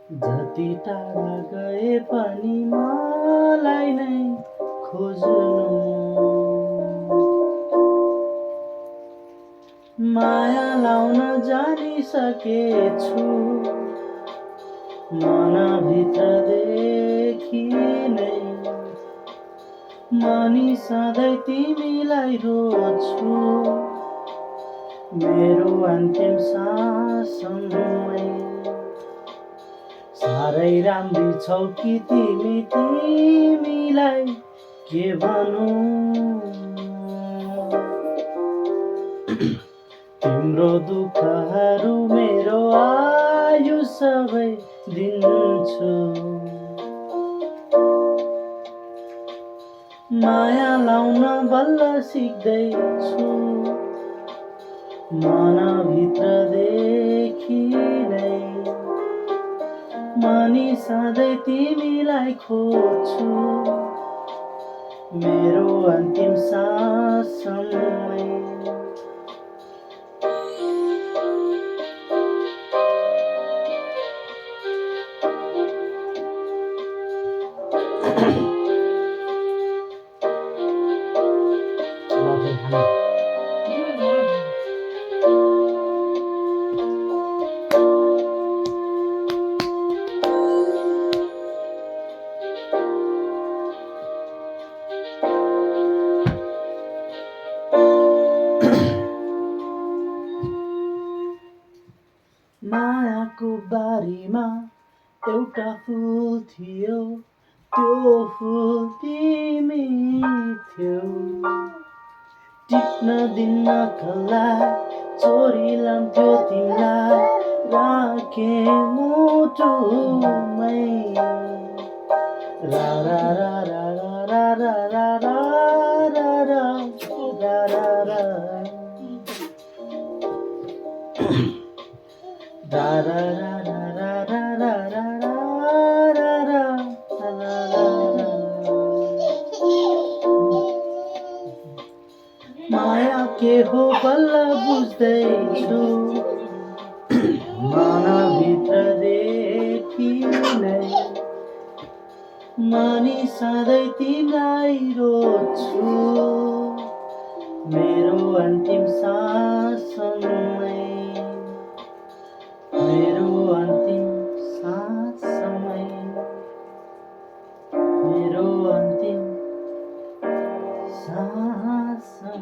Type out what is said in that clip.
जति टाढा गए पनि मलाई नै खोज्नु माया लाउन जानिसकेछु मनभित्रदेखि नै मनी सधैँ तिमीलाई रोज्छु मेरो अन्तिम साससम्मै साह्रै राम्री छौ कि तिमीलाई के भनौँ तिम्रो दुःखहरू मेरो आयु सबै दिन्छु माया लाउन बल्ल सिक्दैछु मनभित्रदेखि नै मनी सधैँ तिमीलाई खोज्छु मेरो अन्तिम साससम्मै मायाको बारीमा एउटा फुल थियो त्यो फुल तिमी थियौ टिप्न दिन्न कसलाई चोरी लान्थ्यो तिमीलाई राखे मुटुमै रा रा रा रा रा रा रा रा रा रा रा रा रा Da da da da da da da da da da माया के हो बल्ल बुझ्दैछु मनभित्रदेखि नै मनी सधैँ तिमीलाई रोज्छु मेरो अन्तिम साससम्मै मेरो अन्तिम साससम्मै मेरो अन्तिम साससम्मै